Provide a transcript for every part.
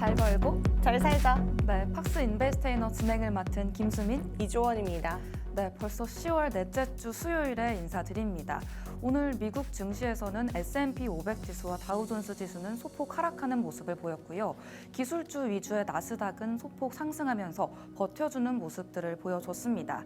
잘 벌고 잘 살자. 네, 팍스 인베스테이너 진행을 맡은 김수민. 이조원입니다. 네, 벌써 10월 넷째 주 수요일에 인사드립니다. 오늘 미국 증시에서는 S&P 500 지수와 다우존스 지수는 소폭 하락하는 모습을 보였고요. 기술주 위주의 나스닥은 소폭 상승하면서 버텨주는 모습들을 보여줬습니다.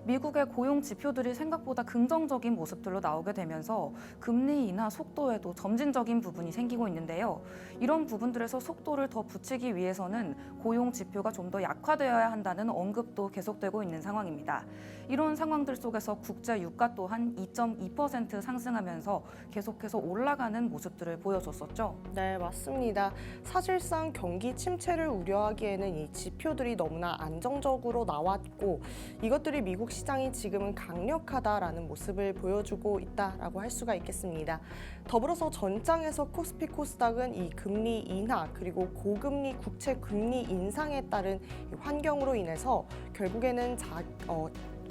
미국의 고용 지표들이 생각보다 긍정적인 모습들로 나오게 되면서 금리 인하 속도에도 점진적인 부분이 생기고 있는데요. 이런 부분들에서 속도를 더 붙이기 위해서는 고용 지표가 좀 더 약화되어야 한다는 언급도 계속되고 있는 상황입니다. 이런 상황들 속에서 국제 유가 또한 2.2% 상승하면서 계속해서 올라가는 모습들을 보여줬었죠. 네, 맞습니다. 사실상 경기 침체를 우려하기에는 이 지표들이 너무나 안정적으로 나왔고 이것들이 미국 시장이 지금은 강력하다라는 모습을 보여주고 있다라고 할 수가 있겠습니다. 더불어서 전장에서 코스피 코스닥은 이 금리 인하 그리고 고금리 국채 금리 인상에 따른 이 환경으로 인해서 결국에는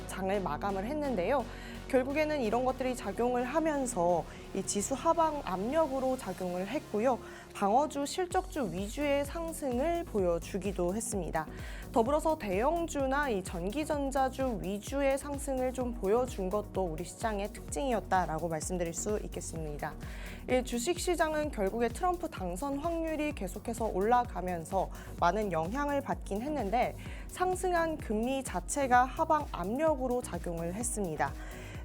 장을 마감을 했는데요. 결국에는 이런 것들이 작용을 하면서 이 지수 하방 압력으로 작용을 했고요. 방어주, 실적주 위주의 상승을 보여주기도 했습니다. 더불어서 대형주나 이 전기전자주 위주의 상승을 좀 보여준 것도 우리 시장의 특징이었다라고 말씀드릴 수 있겠습니다. 이 주식시장은 결국에 트럼프 당선 확률이 계속해서 올라가면서 많은 영향을 받긴 했는데 상승한 금리 자체가 하방 압력으로 작용을 했습니다.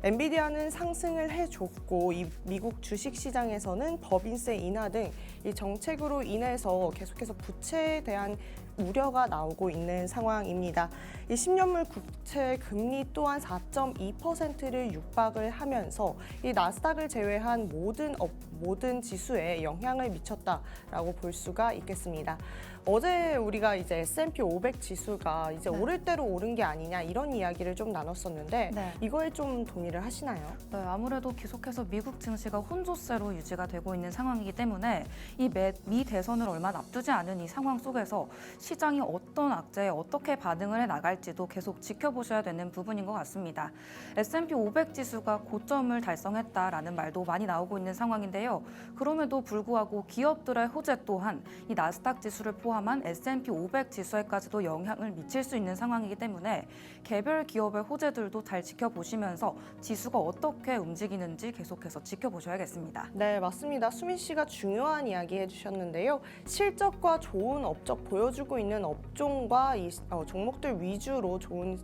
엔비디아는 상승을 해줬고 이 미국 주식시장에서는 법인세 인하 등 이 정책으로 인해서 계속해서 부채에 대한 우려가 나오고 있는 상황입니다. 이 10년물 국채 금리 또한 4.2%를 육박을 하면서 이 나스닥을 제외한 모든 지수에 영향을 미쳤다라고 볼 수가 있겠습니다. 어제 우리가 이제 S&P 500 지수가 이제 오를 대로 오른 게 아니냐 이런 이야기를 좀 나눴었는데 이거에 좀 동의를 하시나요? 네, 아무래도 계속해서 미국 증시가 혼조세로 유지가 되고 있는 상황이기 때문에 이 미 대선을 얼마 앞두지 않은 이 상황 속에서 시장이 어떤 악재에 어떻게 반응을 해 나갈지도 계속 지켜보셔야 되는 부분인 것 같습니다. S&P 500 지수가 고점을 달성했다라는 말도 많이 나오고 있는 상황인데요. 그럼에도 불구하고 기업들의 호재 또한 이 나스닥 지수를 포함한 S&P 500 지수에까지도 영향을 미칠 수 있는 상황이기 때문에 개별 기업의 호재들도 잘 지켜보시면서 지수가 어떻게 움직이는지 계속해서 지켜보셔야겠습니다. 네, 맞습니다. 수민 씨가 중요한 이야기 해주셨는데요. 실적과 좋은 업적 보여주고 있는 업종과 이 종목들 위주로 좋은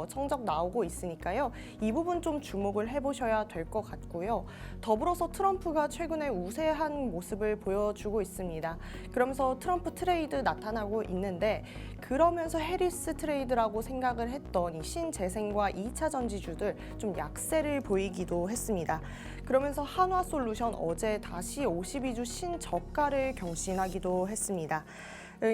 성적 나오고 있으니까요. 이 부분 좀 주목을 해보셔야 될 것 같고요. 더불어서 트럼프가 최근에 우세한 모습을 보여주고 있습니다. 그러면서 트럼프 트레이드 나타나고 있는데 그러면서 해리스 트레이드라고 생각을 했던 이 신재생과 2차 전지주들 좀 약세를 보이기도 했습니다. 그러면서 한화솔루션 어제 다시 52주 신저가를 경신하기도 했습니다.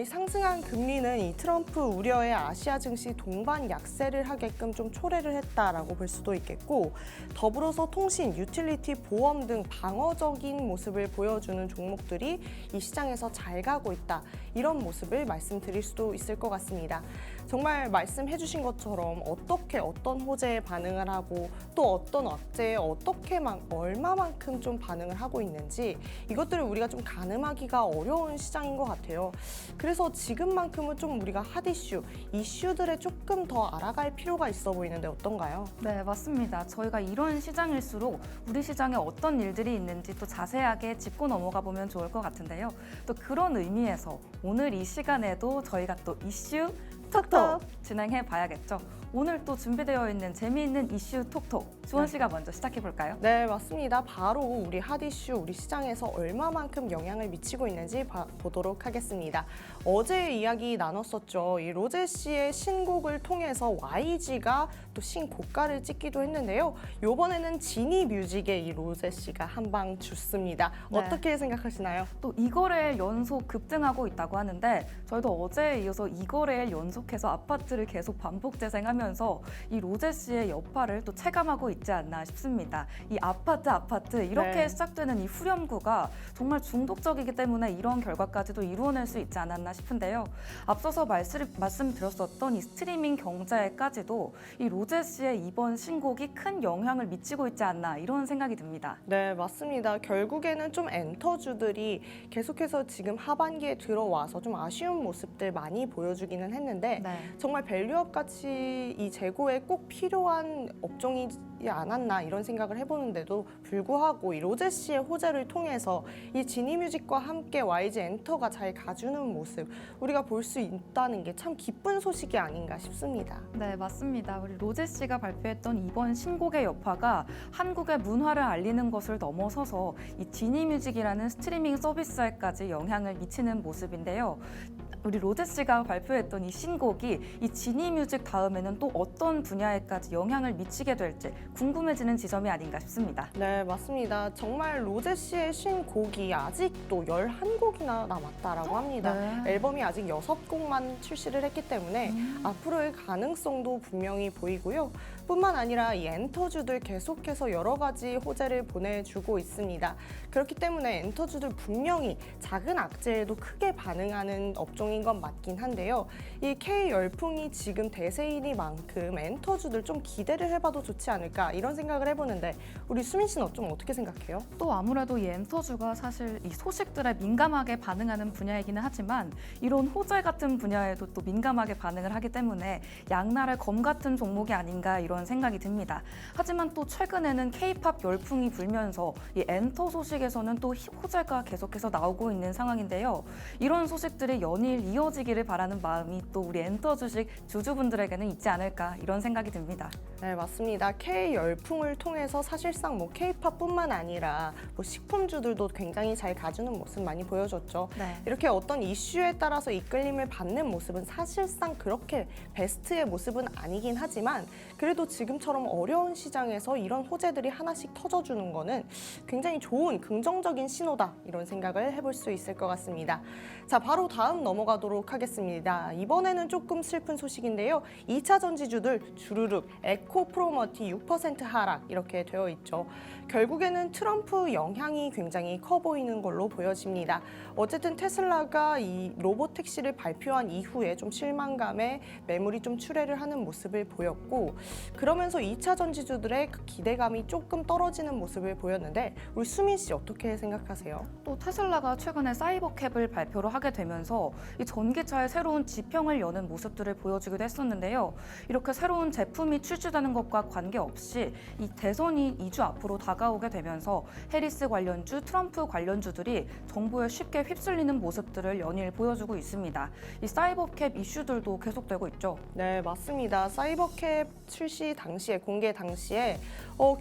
상승한 금리는 이 트럼프 우려에 아시아 증시 동반 약세를 하게끔 좀 초래를 했다라고 볼 수도 있겠고 더불어서 통신, 유틸리티, 보험 등 방어적인 모습을 보여주는 종목들이 이 시장에서 잘 가고 있다. 이런 모습을 말씀드릴 수도 있을 것 같습니다. 정말 말씀해 주신 것처럼 어떻게 어떤 호재에 반응을 하고 또 어떤 악재에 얼마만큼 좀 반응을 하고 있는지 이것들을 우리가 좀 가늠하기가 어려운 시장인 것 같아요. 그래서 지금만큼은 좀 우리가 핫 이슈들에 조금 더 알아갈 필요가 있어 보이는데 어떤가요? 네, 맞습니다. 저희가 이런 시장일수록 우리 시장에 어떤 일들이 있는지 또 자세하게 짚고 넘어가 보면 좋을 것 같은데요. 또 그런 의미에서 오늘 이 시간에도 저희가 또 이슈 톡톡 진행해 봐야겠죠. 오늘 또 준비되어 있는 재미있는 이슈 톡톡 주원 씨가 먼저 시작해 볼까요? 네, 맞습니다. 바로 우리 핫 이슈, 우리 시장에서 얼마만큼 영향을 미치고 있는지 보도록 하겠습니다. 어제 이야기 나눴었죠. 이 로제 씨의 신곡을 통해서 YG가 또 신고가를 찍기도 했는데요. 이번에는 지니 뮤직의 이 로제 씨가 한 방 줬습니다. 네. 어떻게 생각하시나요? 또 2거래일 연속 급등하고 있다고 하는데 저희도 어제에 이어서 2거래일 연속 계속해서 아파트를 계속 반복 재생하면서 이 로제 씨의 여파를 또 체감하고 있지 않나 싶습니다. 이 아파트 이렇게 네. 시작되는 이 후렴구가 정말 중독적이기 때문에 이런 결과까지도 이루어낼 수 있지 않았나 싶은데요. 앞서서 말씀드렸었던 이 스트리밍 경제에까지도 이 로제 씨의 이번 신곡이 큰 영향을 미치고 있지 않나 이런 생각이 듭니다. 네, 맞습니다. 결국에는 좀 엔터주들이 계속해서 지금 하반기에 들어와서 좀 아쉬운 모습들 많이 보여주기는 했는데 네. 정말 밸류업 가치 이 재고에 꼭 필요한 업종이지 않았나 이런 생각을 해보는데도 불구하고 이 로제 씨의 호재를 통해서 이 지니뮤직과 함께 YG 엔터가 잘 가주는 모습 우리가 볼 수 있다는 게 참 기쁜 소식이 아닌가 싶습니다. 네, 맞습니다. 우리 로제 씨가 발표했던 이번 신곡의 여파가 한국의 문화를 알리는 것을 넘어서서 이 지니뮤직이라는 스트리밍 서비스에까지 영향을 미치는 모습인데요. 우리 로제 씨가 발표했던 이 신곡이 이 지니뮤직 다음에는 또 어떤 분야에까지 영향을 미치게 될지 궁금해지는 지점이 아닌가 싶습니다. 네, 맞습니다. 정말 로제 씨의 신곡이 아직도 11곡이나 남았다라고 합니다. 네. 앨범이 아직 6곡만 출시를 했기 때문에 앞으로의 가능성도 분명히 보이고요. 뿐만 아니라 이 엔터주들 계속해서 여러 가지 호재를 보내주고 있습니다. 그렇기 때문에 엔터주들 분명히 작은 악재에도 크게 반응하는 업종인 건 맞긴 한데요. 이 K 열풍이 지금 대세이니만큼 엔터주들 좀 기대를 해봐도 좋지 않을까 이런 생각을 해보는데 우리 수민 씨는 좀 어떻게 생각해요? 또 아무래도 이 엔터주가 사실 이 소식들에 민감하게 반응하는 분야이기는 하지만 이런 호재 같은 분야에도 또 민감하게 반응을 하기 때문에 양날의 검 같은 종목이 아닌가 이런 생각이 듭니다. 하지만 또 최근에는 K-팝 열풍이 불면서 이 엔터 소식에서는 또 호재가 계속해서 나오고 있는 상황인데요. 이런 소식들이 연일 이어지기를 바라는 마음이 또 우리 엔터 주식 주주분들에게는 있지 않을까 이런 생각이 듭니다. 네, 맞습니다. K 열풍을 통해서 사실상 뭐 K-팝뿐만 아니라 뭐 식품주들도 굉장히 잘 가주는 모습 많이 보여줬죠. 네. 이렇게 어떤 이슈에 따라서 이끌림을 받는 모습은 사실상 그렇게 베스트의 모습은 아니긴 하지만 그래도 지금처럼 어려운 시장에서 이런 호재들이 하나씩 터져주는 거는 굉장히 좋은 긍정적인 신호다 이런 생각을 해볼 수 있을 것 같습니다. 자, 바로 다음 넘어가도록 하겠습니다. 이번에는 조금 슬픈 소식인데요. 2차 전지주들 주르륵 에코 프로머티 6% 하락 이렇게 되어 있죠. 결국에는 트럼프 영향이 굉장히 커 보이는 걸로 보여집니다. 어쨌든 테슬라가 이 로봇 택시를 발표한 이후에 좀 실망감에 매물이 좀 출회를 하는 모습을 보였고 그러면서 2차 전지주들의 그 기대감이 조금 떨어지는 모습을 보였는데 우리 수민 씨 어떻게 생각하세요? 또 테슬라가 최근에 사이버캡을 발표를 하게 되면서 이 전기차의 새로운 지평을 여는 모습들을 보여주기도 했었는데요. 이렇게 새로운 제품이 출시되는 것과 관계없이 이 대선이 2주 앞으로 다가오게 되면서 해리스 관련주, 트럼프 관련주들이 정보에 쉽게 휩쓸리는 모습들을 연일 보여주고 있습니다. 이 사이버캡 이슈들도 계속되고 있죠. 네, 맞습니다. 사이버캡 출시 당시에 공개 당시에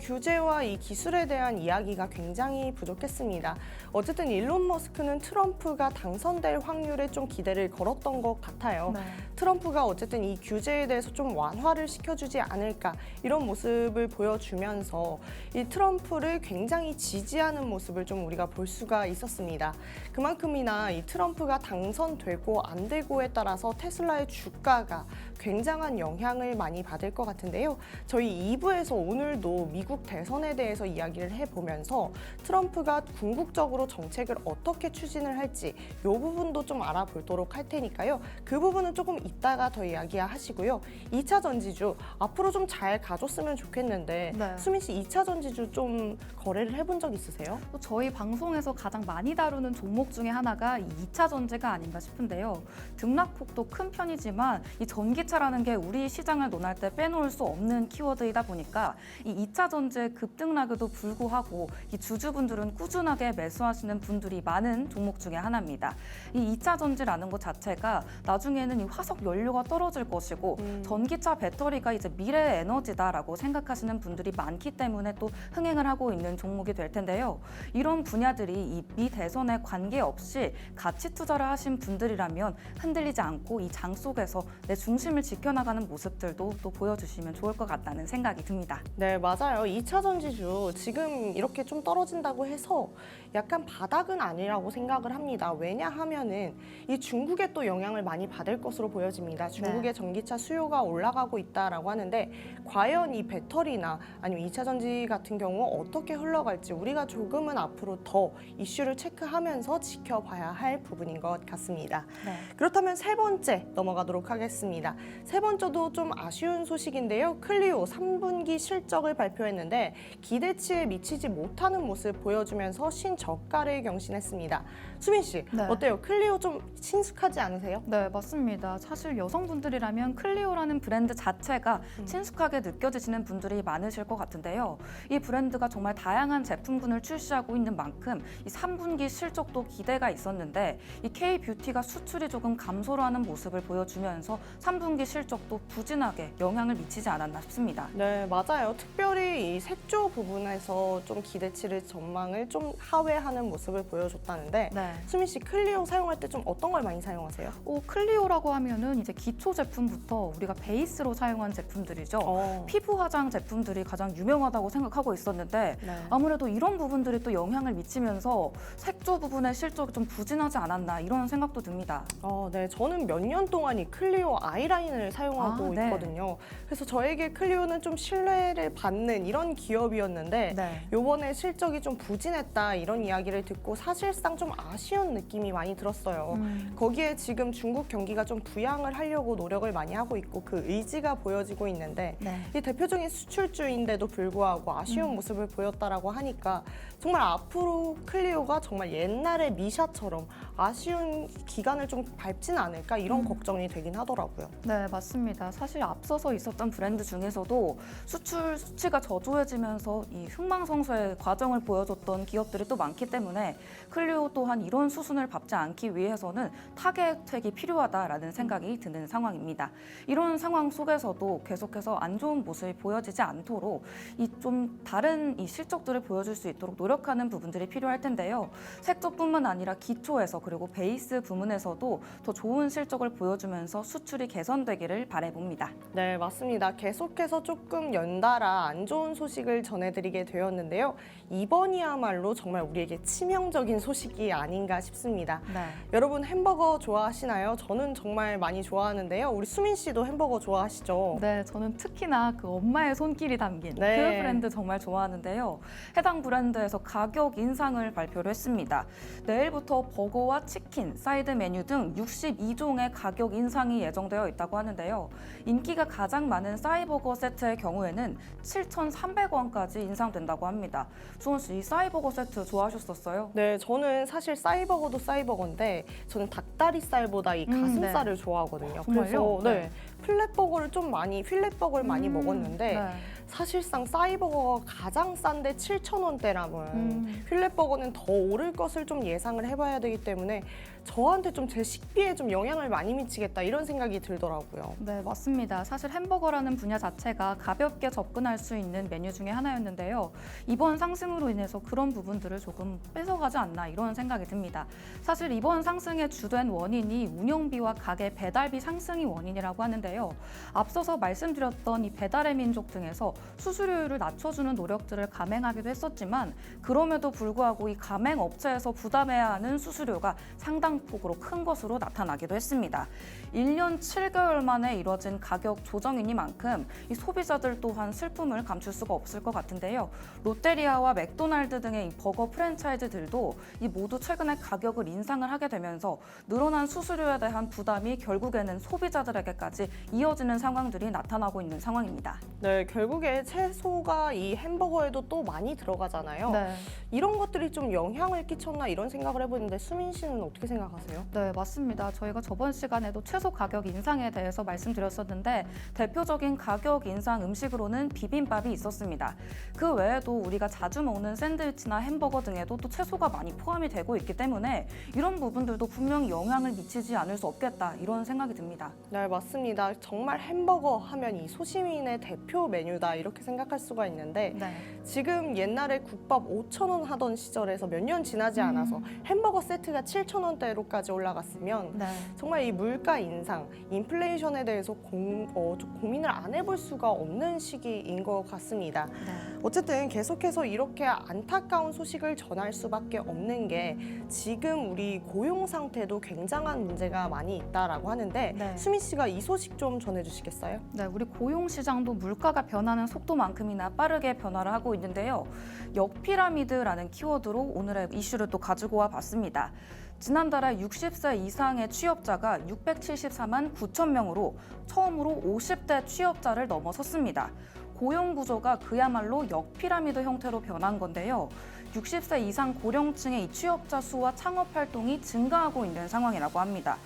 규제와 이 기술에 대한 이야기가 굉장히 부족했습니다. 어쨌든 일론 머스크는 트럼프가 당선될 확률에 좀 기대를 걸었던 것 같아요. 네. 트럼프가 어쨌든 이 규제에 대해서 좀 완화를 시켜주지 않을까 이런 모습을 보여주면서 이 트럼프를 굉장히 지지하는 모습을 좀 우리가 볼 수가 있었습니다. 그만큼이나 이 트럼프가 당선되고 안 되고에 따라서 테슬라의 주가가 굉장한 영향을 많이 받을 것 같은데요. 저희 2부에서 오늘도 미국 대선에 대해서 이야기를 해보면서 트럼프가 궁극적으로 정책을 어떻게 추진을 할지 이 부분도 좀 알아보도록 할 테니까요. 그 부분은 조금 이따가 더 이야기하시고요. 2차 전지주 앞으로 좀 잘 가줬으면 좋겠는데 네. 수민 씨 2차 전지주 좀 거래를 해본 적 있으세요? 또 저희 방송에서 가장 많이 다루는 종목 중에 하나가 이 2차 전지가 아닌가 싶은데요. 등락폭도 큰 편이지만 이 전기차라는 게 우리 시장을 논할 때 빼놓을 수 없는 키워드이다 보니까 이 2차 전지의 급등락에도 불구하고 이 주주분들은 꾸준하게 매수하시는 분들이 많은 종목 중에 하나입니다. 이 2차 전지라는 것 자체가 나중에는 이 화석 연료가 떨어질 것이고 전기차 배터리가 이제 미래의 에너지다라고 생각하시면 하시는 분들이 많기 때문에 또 흥행을 하고 있는 종목이 될 텐데요. 이런 분야들이 이 미 대선에 관계없이 가치 투자를 하신 분들이라면 흔들리지 않고 이 장 속에서 내 중심을 지켜나가는 모습들도 또 보여주시면 좋을 것 같다는 생각이 듭니다. 네, 맞아요. 2차 전지주 지금 이렇게 좀 떨어진다고 해서 약간 바닥은 아니라고 생각을 합니다. 왜냐하면은 이 중국에 또 영향을 많이 받을 것으로 보여집니다. 중국의 전기차 수요가 올라가고 있다라고 하는데 과연 이 배터리나 아니면 2차 전지 같은 경우 어떻게 흘러갈지 우리가 조금은 앞으로 더 이슈를 체크하면서 지켜봐야 할 부분인 것 같습니다. 네. 그렇다면 세 번째 넘어가도록 하겠습니다. 세 번째도 좀 아쉬운 소식인데요. 클리오 3분기 실적을 발표했는데 기대치에 미치지 못하는 모습 보여주면서 신저가를 경신했습니다. 수민 씨, 네. 어때요? 클리오 좀 친숙하지 않으세요? 네, 맞습니다. 사실 여성분들이라면 클리오라는 브랜드 자체가 친숙하게 느껴지시는 분들이 많으실 것 같은데요. 이 브랜드가 정말 다양한 제품군을 출시하고 있는 만큼 이 3분기 실적도 기대가 있었는데 이 K-뷰티가 수출이 조금 감소를 하는 모습을 보여주면서 3분기 실적도 부진하게 영향을 미치지 않았나 싶습니다. 네, 맞아요. 특별히 이 색조 부분에서 좀 기대치를 전망을 좀 하회하는 모습을 보여줬다는데 네. 수민 씨 클리오 사용할 때 좀 어떤 걸 많이 사용하세요? 클리오라고 하면은 이제 기초 제품부터 우리가 베이스로 사용한 제품들이죠. 피부 화장 제품들이 가장 유명하다고 생각하고 있었는데 네. 아무래도 이런 부분들이 또 영향을 미치면서 색조 부분의 실적이 좀 부진하지 않았나 이런 생각도 듭니다. 네, 저는 몇 년 동안 이 클리오 아이라인을 사용하고 네. 있거든요. 그래서 저에게 클리오는 좀 신뢰를 받는 이런 기업이었는데 네. 요번에 실적이 좀 부진했다 이런 이야기를 듣고 사실상 좀 아쉬운 느낌이 많이 들었어요. 거기에 지금 중국 경기가 좀 부양을 하려고 노력을 많이 하고 있고 그 의지가 보여지고 있는데 네. 이 대표적인 수출주인데도 불구하고 아쉬운 모습을 보였다라고 하니까 정말 앞으로 클리오가 정말 옛날의 미샤처럼 아쉬운 기간을 좀 밟지는 않을까 이런 걱정이 되긴 하더라고요. 네, 맞습니다. 사실 앞서서 있었던 브랜드 중에서도 수출 수치가 저조해지면서 이 흥망성쇠의 과정을 보여줬던 기업들이 또 많기 때문에 클리오 또한 이런 수순을 밟지 않기 위해서는 타겟책이 필요하다라는 생각이 드는 상황입니다. 이런 상황 속에서도 계속해서 안 좋은 모습이 보여지지 않도록 이 좀 다른 이 실적들을 보여줄 수 있도록 노력하는 부분들이 필요할 텐데요. 색조뿐만 아니라 기초에서 그리고 베이스 부문에서도 더 좋은 실적을 보여주면서 수출이 개선되기를 바라봅니다. 네, 맞습니다. 계속해서 조금 연달아 안 좋은 소식을 전해드리게 되었는데요. 이번이야말로 정말 우리에게 치명적인 소식이 아닌가 싶습니다. 네. 여러분 햄버거 좋아하시나요? 저는 정말 많이 좋아하는데요. 우리 수민 씨도 햄버거 좋아하시죠? 네, 저는 특히나 그 엄마의 손길이 담긴 네. 그 브랜드 정말 좋아하는데요. 해당 브랜드에서 가격 인상을 발표를 했습니다. 내일부터 버거와 치킨, 사이드 메뉴 등 62종의 가격 인상이 예정되어 있다고 하는데요. 인기가 가장 많은 싸이버거 세트의 경우에는 7,300원까지 인상된다고 합니다. 수원 씨, 이 싸이버거 세트 좋아하셨었어요? 네, 저는 사실 싸이버거도 싸이버거인데 저는 닭다리살보다 이 가슴살을 좋아하거든요. 정말요? 그래서 네, 필렛버거를 많이 먹었는데 네. 사실상 싸이버거가 가장 싼데 7,000원대라면 필렛버거는 더 오를 것을 좀 예상을 해봐야 되기 때문에 저한테 좀 제 식비에 좀 영향을 많이 미치겠다 이런 생각이 들더라고요. 네, 맞습니다. 사실 햄버거라는 분야 자체가 가볍게 접근할 수 있는 메뉴 중에 하나였는데요. 이번 상승으로 인해서 그런 부분들을 조금 뺏어가지 않나 이런 생각이 듭니다. 사실 이번 상승의 주된 원인이 운영비와 가게 배달비 상승이 원인이라고 하는데요. 앞서서 말씀드렸던 이 배달의 민족 등에서 수수료율을 낮춰주는 노력들을 감행하기도 했었지만 그럼에도 불구하고 이 가맹 업체에서 부담해야 하는 수수료가 상당폭으로 큰 것으로 나타나기도 했습니다. 1년 7개월 만에 이뤄진 가격 조정이니만큼 이 소비자들 또한 슬픔을 감출 수가 없을 것 같은데요. 롯데리아와 맥도날드 등의 이 버거 프랜차이즈들도 이 모두 최근에 가격을 인상을 하게 되면서 늘어난 수수료에 대한 부담이 결국에는 소비자들에게까지 이어지는 상황들이 나타나고 있는 상황입니다. 네, 결국에 채소가 이 햄버거에도 또 많이 들어가잖아요. 네. 이런 것들이 좀 영향을 끼쳤나 이런 생각을 해보는데 수민 씨는 어떻게 생각하세요? 네, 맞습니다. 저희가 저번 시간에도 채소 가격 인상에 대해서 말씀드렸었는데 대표적인 가격 인상 음식으로는 비빔밥이 있었습니다. 그 외에도 우리가 자주 먹는 샌드위치나 햄버거 등에도 또 채소가 많이 포함이 되고 있기 때문에 이런 부분들도 분명히 영향을 미치지 않을 수 없겠다 이런 생각이 듭니다. 네, 맞습니다. 정말 햄버거 하면 이 소시민의 대표 메뉴다 이렇게 생각할 수가 있는데 네. 지금 옛날에 국밥 5,000원 하던 시절에서 몇 년 지나지 않아서 햄버거 세트가 7,000원대로까지 올라갔으면 네. 정말 이 물가 인상, 인플레이션에 대해서 좀 고민을 안 해볼 수가 없는 시기인 것 같습니다. 네. 어쨌든 계속해서 이렇게 안타까운 소식을 전할 수밖에 없는 게 지금 우리 고용 상태도 굉장한 문제가 많이 있다라고 하는데 네. 수민 씨가 이 소식 좀 전해주시겠어요? 네, 우리 고용 시장도 물가가 변하는 속도만큼이나 빠르게 변화를 하고 있는데요. 역피라미드라는 키워드로 오늘의 이슈를 또 가지고 와 봤습니다. 지난달에 60세 이상의 취업자가 674만 9천 명으로 처음으로 50대 취업자를 넘어섰습니다. 고용 구조가 그야말로 역피라미드 형태로 변한 건데요. 60세 이상 고령층의 이 취업자 수와 창업 활동이 증가하고 있는 상황이라고 합니다.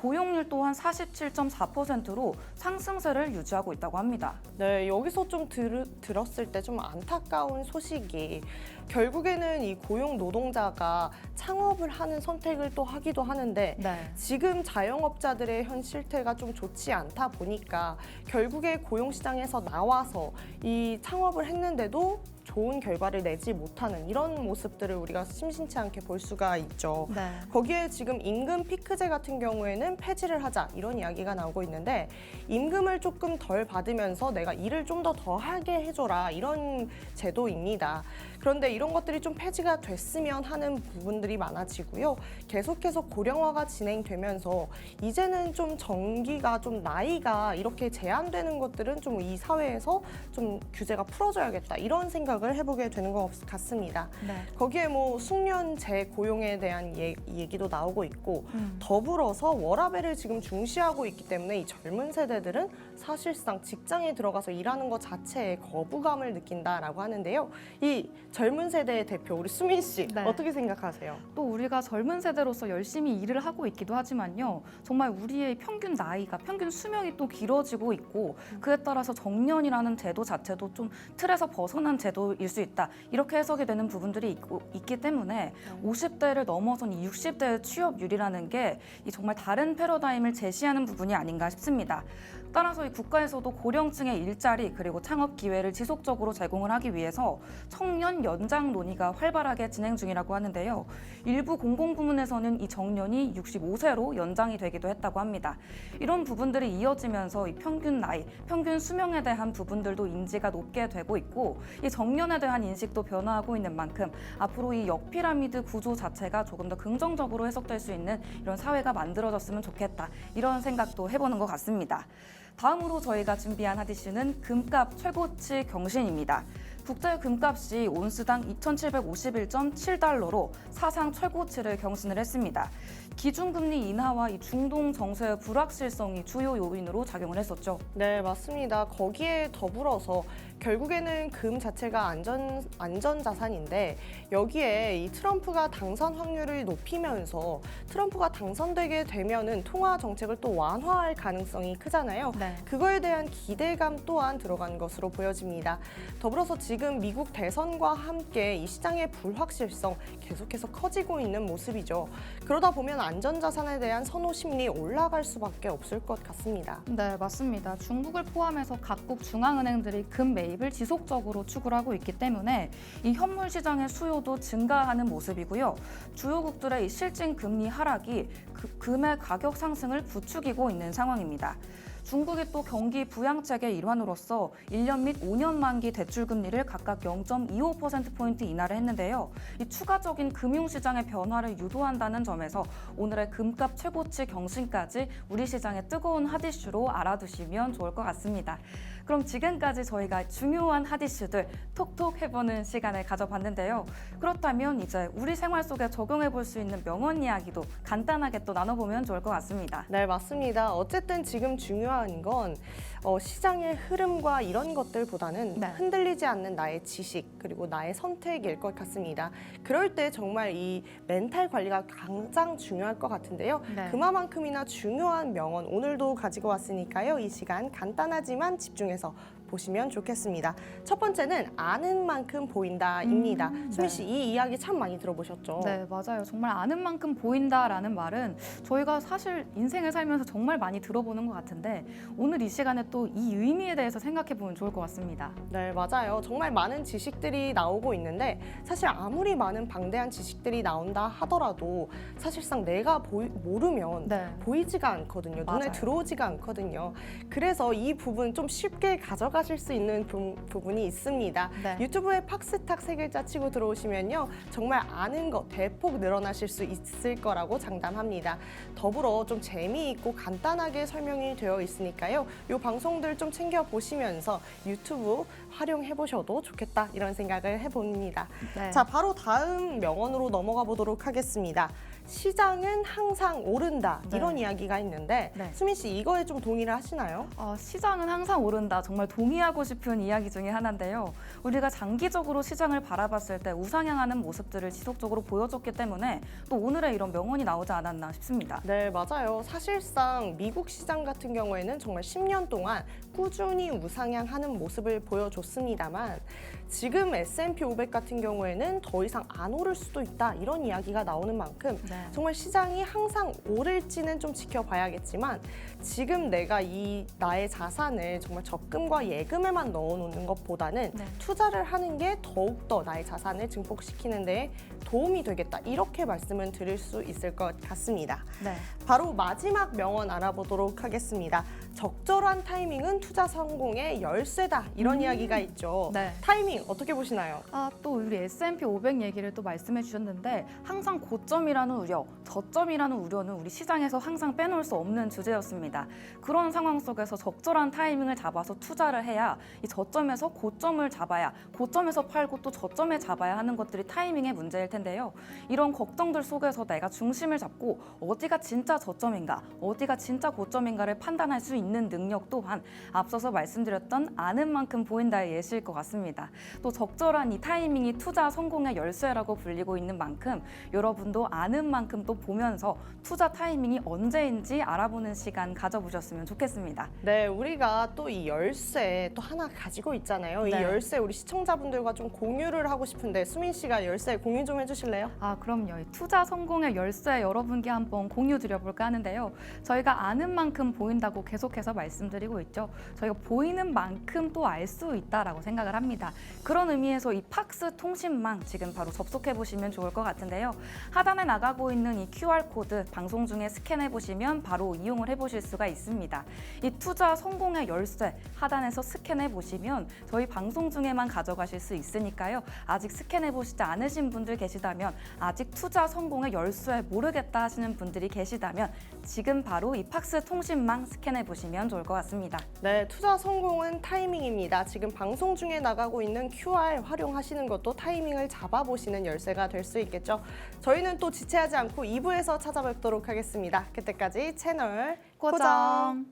고용률 또한 47.4%로 상승세를 유지하고 있다고 합니다. 네, 여기서 좀 들었을 때 좀 안타까운 소식이 결국에는 이 고용 노동자가 창업을 하는 선택을 또 하기도 하는데 네. 지금 자영업자들의 현 실태가 좀 좋지 않다 보니까 결국에 고용시장에서 나와서 이 창업을 했는데도 좋은 결과를 내지 못하는 이런 모습들을 우리가 심심치 않게 볼 수가 있죠. 네. 거기에 지금 임금 피크제 같은 경우에는 폐지를 하자 이런 이야기가 나오고 있는데 임금을 조금 덜 받으면서 내가 일을 좀 더 하게 해줘라 이런 제도입니다. 그런데 이런 것들이 좀 폐지가 됐으면 하는 부분들이 많아지고요. 계속해서 고령화가 진행되면서 이제는 좀 정기가 좀 나이가 이렇게 제한되는 것들은 좀 이 사회에서 좀 규제가 풀어져야겠다 이런 생각을 해보게 되는 것 같습니다. 네. 거기에 뭐 숙련 재고용에 대한 얘기도 나오고 있고 더불어서 워라밸을 지금 중시하고 있기 때문에 이 젊은 세대들은 사실상 직장에 들어가서 일하는 것 자체에 거부감을 느낀다라고 하는데요. 이 젊은 세대의 대표 우리 수민 씨 네. 어떻게 생각하세요? 또 우리가 젊은 세대로서 열심히 일을 하고 있기도 하지만요. 정말 우리의 평균 나이가, 평균 수명이 또 길어지고 있고 그에 따라서 정년이라는 제도 자체도 좀 틀에서 벗어난 제도일 수 있다. 이렇게 해석이 되는 부분들이 있기 때문에 50대를 넘어선 이 60대의 취업률이라는 게 이 정말 다른 패러다임을 제시하는 부분이 아닌가 싶습니다. 따라서 이 국가에서도 고령층의 일자리 그리고 창업 기회를 지속적으로 제공을 하기 위해서 청년 연장 논의가 활발하게 진행 중이라고 하는데요. 일부 공공부문에서는 이 정년이 65세로 연장이 되기도 했다고 합니다. 이런 부분들이 이어지면서 이 평균 나이, 평균 수명에 대한 부분들도 인지가 높게 되고 있고 이 정년에 대한 인식도 변화하고 있는 만큼 앞으로 이 역피라미드 구조 자체가 조금 더 긍정적으로 해석될 수 있는 이런 사회가 만들어졌으면 좋겠다. 이런 생각도 해보는 것 같습니다. 다음으로 저희가 준비한 핫이슈는 금값 최고치 경신입니다. 국제 금값이 온스당 2,751.7달러로 사상 최고치를 경신을 했습니다. 기준금리 인하와 이 중동 정세의 불확실성이 주요 요인으로 작용을 했었죠. 네, 맞습니다. 거기에 더불어서 결국에는 금 자체가 안전 자산인데 여기에 이 트럼프가 당선 확률을 높이면서 트럼프가 당선되게 되면은 통화 정책을 또 완화할 가능성이 크잖아요. 네. 그거에 대한 기대감 또한 들어간 것으로 보여집니다. 더불어서 지금 미국 대선과 함께 이 시장의 불확실성 계속해서 커지고 있는 모습이죠. 그러다 보면 안전자산에 대한 선호 심리 올라갈 수밖에 없을 것 같습니다. 네, 맞습니다. 중국을 포함해서 각국 중앙은행들이 금 매입을 지속적으로 추구하고 있기 때문에 이 현물 시장의 수요도 증가하는 모습이고요. 주요국들의 이 실질 금리 하락이 금의 가격 상승을 부추기고 있는 상황입니다. 중국이 또 경기 부양책의 일환으로서 1년 및 5년 만기 대출 금리를 각각 0.25%포인트 인하를 했는데요. 이 추가적인 금융시장의 변화를 유도한다는 점에서 오늘의 금값 최고치 경신까지 우리 시장의 뜨거운 핫이슈로 알아두시면 좋을 것 같습니다. 그럼 지금까지 저희가 중요한 핫이슈들 톡톡 해보는 시간을 가져봤는데요. 그렇다면 이제 우리 생활 속에 적용해 볼 수 있는 명언 이야기도 간단하게 또 나눠보면 좋을 것 같습니다. 네, 맞습니다. 어쨌든 지금 중요한 건 시장의 흐름과 이런 것들보다는 네. 흔들리지 않는 나의 지식 그리고 나의 선택일 것 같습니다. 그럴 때 정말 이 멘탈 관리가 가장 중요할 것 같은데요. 네. 그만큼이나 중요한 명언 오늘도 가지고 왔으니까요. 이 시간 간단하지만 집중해서 보시면 좋겠습니다. 첫 번째는 아는 만큼 보인다입니다. 수민 씨, 이 이야기 참 많이 들어보셨죠? 네, 맞아요. 정말 아는 만큼 보인다라는 말은 저희가 사실 인생을 살면서 정말 많이 들어보는 것 같은데 오늘 이 시간에 또 이 의미에 대해서 생각해 보면 좋을 것 같습니다. 네, 맞아요. 정말 많은 지식들이 나오고 있는데 사실 아무리 많은 방대한 지식들이 나온다 하더라도 사실상 내가 모르면 네. 보이지가 않거든요. 눈에 맞아요. 들어오지가 않거든요. 그래서 이 부분 좀 쉽게 가져가실 수 있는 부분이 있습니다. 네. 유튜브에 팍스탁 세 글자 치고 들어오시면요. 정말 아는 거 대폭 늘어나실 수 있을 거라고 장담합니다. 더불어 좀 재미있고 간단하게 설명이 되어 있으니까요. 이 방송들 좀 챙겨보시면서 유튜브 활용해 보셔도 좋겠다 이런 생각을 해봅니다. 네. 자, 바로 다음 명언으로 넘어가 보도록 하겠습니다. 시장은 항상 오른다 네. 이런 이야기가 있는데 네. 수민 씨 이거에 좀 동의를 하시나요? 시장은 항상 오른다. 정말 동의하고 싶은 이야기 중에 하나인데요. 우리가 장기적으로 시장을 바라봤을 때 우상향하는 모습들을 지속적으로 보여줬기 때문에 또 오늘의 이런 명언이 나오지 않았나 싶습니다. 네, 맞아요. 사실상 미국 시장 같은 경우에는 정말 10년 동안 꾸준히 우상향하는 모습을 보여줬습니다만 지금 S&P 500 같은 경우에는 더 이상 안 오를 수도 있다 이런 이야기가 나오는 만큼 네. 정말 시장이 항상 오를지는 좀 지켜봐야겠지만 지금 내가 이 나의 자산을 정말 적금과 예금에만 넣어놓는 것보다는 네. 투자를 하는 게 더욱더 나의 자산을 증폭시키는 데 도움이 되겠다 이렇게 말씀을 드릴 수 있을 것 같습니다. 네. 바로 마지막 명언 알아보도록 하겠습니다. 적절한 타이밍은 투자 성공의 열쇠다 이런 이야기가 있죠. 네. 타이밍 어떻게 보시나요? 또 우리 S&P 500 얘기를 또 말씀해 주셨는데 항상 고점이라는 우려, 저점이라는 우려는 우리 시장에서 항상 빼놓을 수 없는 주제였습니다. 그런 상황 속에서 적절한 타이밍을 잡아서 투자를 해야 이 저점에서 고점을 잡아야 고점에서 팔고 또 저점에 잡아야 하는 것들이 타이밍의 문제일 텐데요. 이런 걱정들 속에서 내가 중심을 잡고 어디가 진짜 저점인가, 어디가 진짜 고점인가를 판단할 수 있는 능력 또한 앞서서 말씀드렸던 아는 만큼 보인다의 예시일 것 같습니다. 또 적절한 이 타이밍이 투자 성공의 열쇠라고 불리고 있는 만큼 여러분도 아는 만큼 또 보면서 투자 타이밍이 언제인지 알아보는 시간 가져보셨으면 좋겠습니다. 네, 우리가 또 이 열쇠 또 하나 가지고 있잖아요. 이 네. 열쇠 우리 시청자분들과 좀 공유를 하고 싶은데 수민 씨가 열쇠 공유 좀 해주실래요? 그럼요. 이 투자 성공의 열쇠 여러분께 한번 공유 드려볼까 하는데요. 저희가 아는 만큼 보인다고 계속해서 말씀드리고 있죠. 저희가 보이는 만큼 또 알 수 있다라고 생각을 합니다. 그런 의미에서 이 팍스 통신망 지금 바로 접속해 보시면 좋을 것 같은데요. 하단에 나가고 있는 이 QR코드 방송 중에 스캔해 보시면 바로 이용을 해보실 수가 있습니다. 이 투자 성공의 열쇠 하단에서 스캔해 보시면 저희 방송 중에만 가져가실 수 있으니까요. 아직 스캔해 보시지 않으신 분들 계시다면 아직 투자 성공의 열쇠 모르겠다 하시는 분들이 계시다면 지금 바로 이 팍스 통신망 스캔해 보시면 좋을 것 같습니다. 네, 투자 성공은 타이밍입니다. 지금 방송 중에 나가고 있는 QR 활용하시는 것도 타이밍을 잡아보시는 열쇠가 될 수 있겠죠. 저희는 또 지체하지 않고 2부에서 찾아뵙도록 하겠습니다. 그때까지 채널 고정!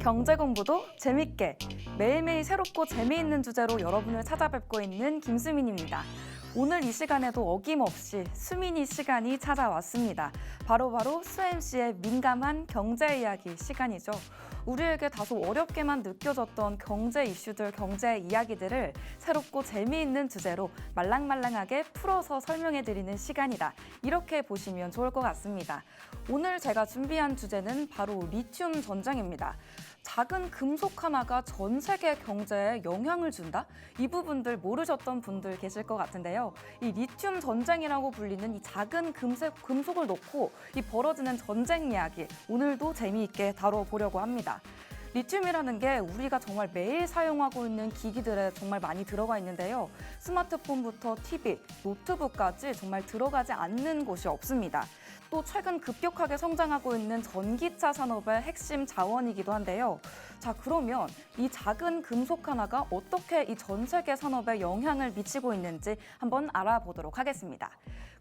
경제 공부도 재밌게 매일매일 새롭고 재미있는 주제로 여러분을 찾아뵙고 있는 김수민입니다. 오늘 이 시간에도 어김없이 수민이 시간이 찾아왔습니다. 바로 수MC의 민감한 경제 이야기 시간이죠. 우리에게 다소 어렵게만 느껴졌던 경제 이슈들, 경제 이야기들을 새롭고 재미있는 주제로 말랑말랑하게 풀어서 설명해드리는 시간이다. 이렇게 보시면 좋을 것 같습니다. 오늘 제가 준비한 주제는 바로 리튬 전쟁입니다. 작은 금속 하나가 전 세계 경제에 영향을 준다? 이 부분들 모르셨던 분들 계실 것 같은데요. 이 리튬 전쟁이라고 불리는 이 작은 금속을 놓고 이 벌어지는 전쟁 이야기, 오늘도 재미있게 다뤄보려고 합니다. 리튬이라는 게 우리가 정말 매일 사용하고 있는 기기들에 정말 많이 들어가 있는데요. 스마트폰부터 TV, 노트북까지 정말 들어가지 않는 곳이 없습니다. 또 최근 급격하게 성장하고 있는 전기차 산업의 핵심 자원이기도 한데요. 자, 그러면 이 작은 금속 하나가 어떻게 이 전 세계 산업에 영향을 미치고 있는지 한번 알아보도록 하겠습니다.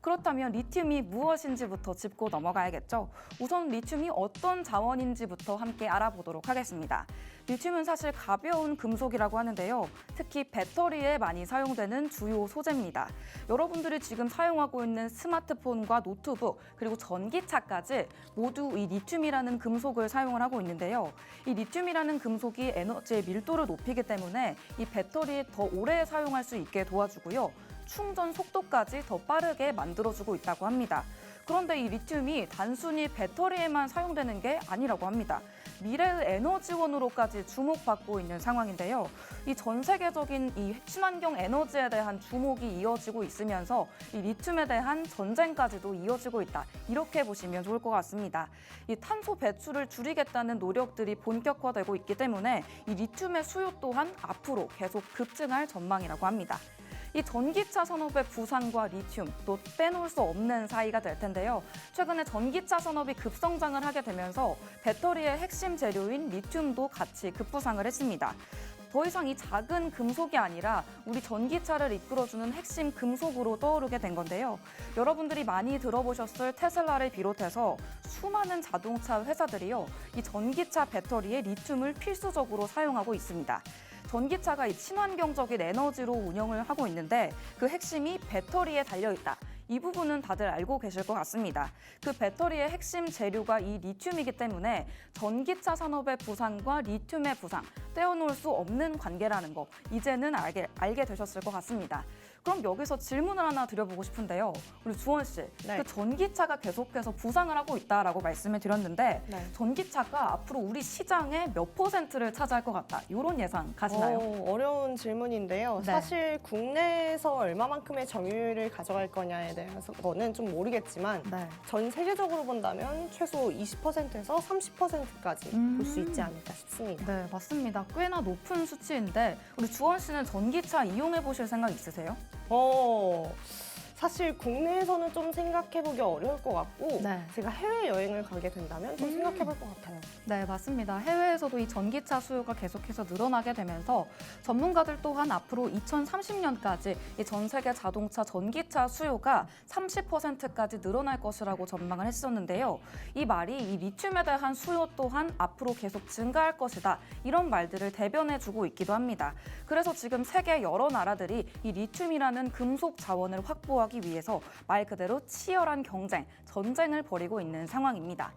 그렇다면 리튬이 무엇인지부터 짚고 넘어가야겠죠. 우선 리튬이 어떤 자원인지부터 함께 알아보도록 하겠습니다. 리튬은 사실 가벼운 금속이라고 하는데요. 특히 배터리에 많이 사용되는 주요 소재입니다. 여러분들이 지금 사용하고 있는 스마트폰과 노트북 그리고 전기차까지 모두 이 리튬이라는 금속을 사용을 하고 있는데요. 이 리튬이라는 금속이 에너지의 밀도를 높이기 때문에 이 배터리에 더 오래 사용할 수 있게 도와주고요. 충전 속도까지 더 빠르게 만들어주고 있다고 합니다. 그런데 이 리튬이 단순히 배터리에만 사용되는 게 아니라고 합니다. 미래의 에너지원으로까지 주목받고 있는 상황인데요. 이 전 세계적인 이 친환경 에너지에 대한 주목이 이어지고 있으면서 이 리튬에 대한 전쟁까지도 이어지고 있다. 이렇게 보시면 좋을 것 같습니다. 이 탄소 배출을 줄이겠다는 노력들이 본격화되고 있기 때문에 이 리튬의 수요 또한 앞으로 계속 급증할 전망이라고 합니다. 이 전기차 산업의 부상과 리튬, 또 빼놓을 수 없는 사이가 될 텐데요. 최근에 전기차 산업이 급성장을 하게 되면서 배터리의 핵심 재료인 리튬도 같이 급부상을 했습니다. 더 이상 이 작은 금속이 아니라 우리 전기차를 이끌어주는 핵심 금속으로 떠오르게 된 건데요. 여러분들이 많이 들어보셨을 테슬라를 비롯해서 수많은 자동차 회사들이요. 이 전기차 배터리에 리튬을 필수적으로 사용하고 있습니다. 전기차가 이 친환경적인 에너지로 운영을 하고 있는데 그 핵심이 배터리에 달려있다. 이 부분은 다들 알고 계실 것 같습니다. 그 배터리의 핵심 재료가 이 리튬이기 때문에 전기차 산업의 부상과 리튬의 부상, 떼어놓을 수 없는 관계라는 거 이제는 알게 되셨을 것 같습니다. 그럼 여기서 질문을 하나 드려보고 싶은데요. 우리 주원 씨, 네. 그 전기차가 계속해서 부상을 하고 있다라고 말씀을 드렸는데 네. 전기차가 앞으로 우리 시장의 몇 %를 차지할 것 같다. 이런 예상 가시나요? 어려운 질문인데요. 네. 사실 국내에서 얼마만큼의 점유율을 가져갈 거냐에 대해서는 좀 모르겠지만 네. 전 세계적으로 본다면 최소 20%에서 30%까지 볼 수 있지 않을까 싶습니다. 네, 맞습니다. 꽤나 높은 수치인데 우리 주원 씨는 전기차 이용해 보실 생각 있으세요? 사실 국내에서는 좀 생각해보기 어려울 것 같고 네. 제가 해외여행을 가게 된다면 좀 생각해볼 것 같아요. 네, 맞습니다. 해외에서도 이 전기차 수요가 계속해서 늘어나게 되면서 전문가들 또한 앞으로 2030년까지 이 전 세계 자동차 전기차 수요가 30%까지 늘어날 것이라고 전망을 했었는데요. 이 말이 이 리튬에 대한 수요 또한 앞으로 계속 증가할 것이다. 이런 말들을 대변해주고 있기도 합니다. 그래서 지금 세계 여러 나라들이 이 리튬이라는 금속 자원을 확보하기 위해서 말 그대로 치열한 전쟁을 벌이고 있는 상황입니다.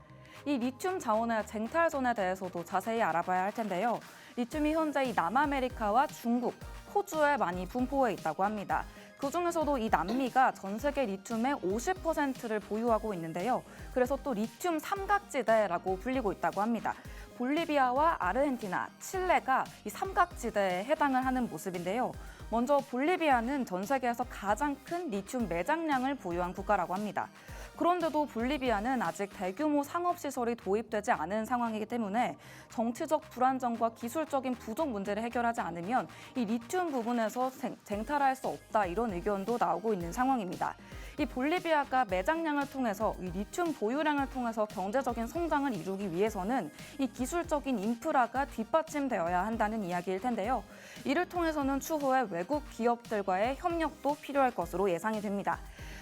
이 리튬 자원의 쟁탈전에 대해서도 자세히 알아봐야 할 텐데요. 리튬이 현재 이 남아메리카와 중국, 호주에 많이 분포해 있다고 합니다. 그중에서도 이 남미가 전 세계 리튬의 50%를 보유하고 있는데요. 그래서 또 리튬 삼각지대라고 불리고 있다고 합니다. 볼리비아와 아르헨티나, 칠레가 이 삼각지대에 해당을 하는 모습인데요. 먼저 볼리비아는 전 세계에서 가장 큰 리튬 매장량을 보유한 국가라고 합니다. 그런데도 볼리비아는 아직 대규모 상업시설이 도입되지 않은 상황이기 때문에 정치적 불안정과 기술적인 부족 문제를 해결하지 않으면 이 리튬 부분에서 쟁탈할 수 없다 이런 의견도 나오고 있는 상황입니다. 이 볼리비아가 매장량을 통해서 이 리튬 보유량을 통해서 경제적인 성장을 이루기 위해서는 이 기술적인 인프라가 뒷받침되어야 한다는 이야기일 텐데요. 이를 통해서는 추후에 외국 기업들과의 협력도 필요할 것으로 예상이 됩니다.